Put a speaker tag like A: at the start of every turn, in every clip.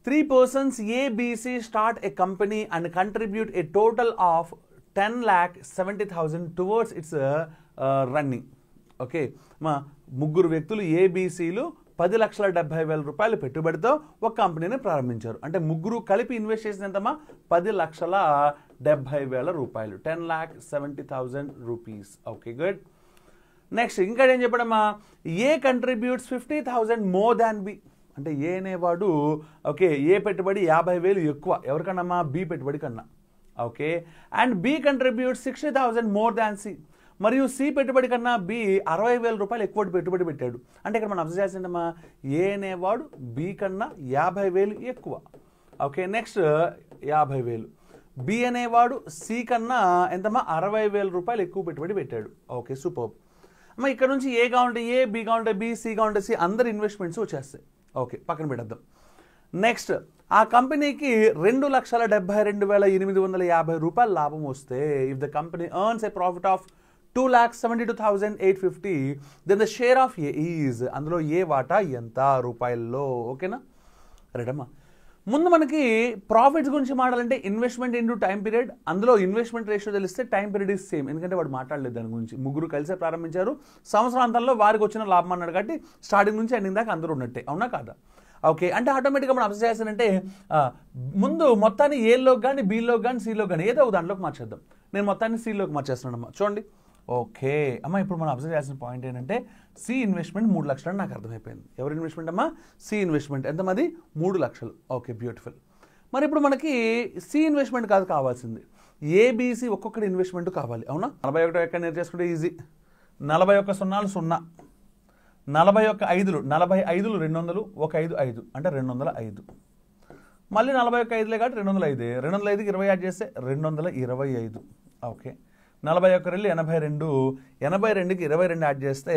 A: 3 persons A, B, C start a company and contribute a total of 10,70,000 towards its running. Okay మా ముగ్గురు వ్యక్తులు ఏబిసిలు 10,70,000 రూపాయలు పెట్టుబడితో ఒక కంపెనీని ప్రారంభించారు. అంటే ముగ్గురు కలిపి ఇన్వెస్ట్ చేసిన ఎంతమ్మా 10,70,000 రూపాయలు, 10,70,000 రూపీస్. Okay good. నెక్స్ట్ ఇంకా ఏం చెప్పడమ్మా, ఏ కంట్రిబ్యూట్స్ 50,000 మోర్ దాన్ బి. అంటే ఏ అనేవాడు ఓకే ఏ పెట్టుబడి 50,000 ఎక్కువ ఎవరికన్నా బి పెట్టుబడి కన్నా. Okay and B contribute 60,000 more than C. మరియు సి పెట్టుబడి కన్నా బి 60,000 రూపాయలు ఎక్కువ పెట్టుబడి పెట్టాడు. అంటే ఇక్కడ మనం అబ్జర్వ్ చేసిందమ్మా ఏ అనేవాడు బి కన్నా 50,000 ఎక్కువ. Okay next 50,000. బి అనేవాడు సి కన్నా ఎంతమ్మా 60,000 రూపాయలు ఎక్కువ పెట్టుబడి పెట్టాడు. ఓకే సూపర్ అమ్మ. ఇక్కడ నుంచి ఏ కావాలంటే ఏ, బి కావాలంటే బి, సి కావాలంటే సి, అందరు ఇన్వెస్ట్మెంట్స్ వచ్చేస్తాయి. ఓకే పక్కన పెట్టేద్దాం. నెక్స్ట్ ఆ కంపెనీకి 2,72,850 రూపాయల లాభం వస్తే if the company earns a profit of 2,72,850 then the share of A is. అందులో ఏ వాటా ఎంత రూపాయల్లో. ఓకేనా రైటమ్మా. ముందు మనకి ప్రాఫిట్స్ గురించి మాట్లాడాలంటే ఇన్వెస్ట్మెంట్ ఇంటూ టైం పీరియడ్, అందులో ఇన్వెస్ట్మెంట్ రేషియో తెలిస్తే టైం పీరియడ్ ఇస్ సేమ్. ఎందుకంటే వాడు మాట్లాడలేదు దాని గురించి. ముగ్గురు కలిసే ప్రారంభించారు, సంవత్సరాంతంలో వారికి వచ్చిన లాభం అన్నాడు కాబట్టి స్టార్టింగ్ నుంచి ఎండింగ్ దాకా అందరూ ఉన్నట్టే. అవునా కాదా? ఓకే అంటే ఆటోమేటిక్గా మనం అబ్జర్వ్ చేస్తానంటే ముందు మొత్తాన్ని ఏలోకి కానీ బీలోకి కానీ సిలోకి కానీ ఏదో ఒక దాంట్లోకి మార్చేద్దాం. నేను మొత్తాన్ని సిలోకి మార్చేస్తున్నానమ్మా చూడండి. ఓకే అమ్మ ఇప్పుడు మనం అబ్జర్వ్ చేసిన పాయింట్ ఏంటంటే సి ఇన్వెస్ట్మెంట్ 3 లక్షలు అని నాకు అర్థమైపోయింది. ఎవరి ఇన్వెస్ట్మెంట్ అమ్మా? C investment. ఎంతమంది? 3 లక్షలు. Okay beautiful. మరి ఇప్పుడు మనకి సి ఇన్వెస్ట్మెంట్ కాదు కావాల్సింది, ఏబిసి ఒక్కొక్కటి ఇన్వెస్ట్మెంట్ కావాలి. అవునా? 41 ఎక్కడ నేర్చేసుకుంటే ఈజీ. 41 సున్నాలు 0, 41 5లు 45లు 200, 1 5 5 అంటే 205. మళ్ళీ 41 5లే కాబట్టి 205. 205కి 20 యాడ్ చేస్తే 225. ఓకే 41 రెళ్ళు 82, 82కి 22 యాడ్ చేస్తే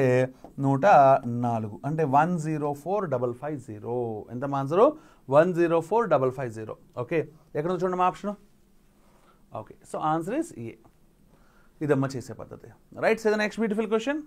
A: 104 అంటే 104,550. ఎంత ఆన్సరు? 104,550. ఓకే ఎక్కడ నుంచి చూడండి మా option. Okay so answer is A. ఇదమ్మ చేసే పద్ధతి. Right. So the next beautiful question.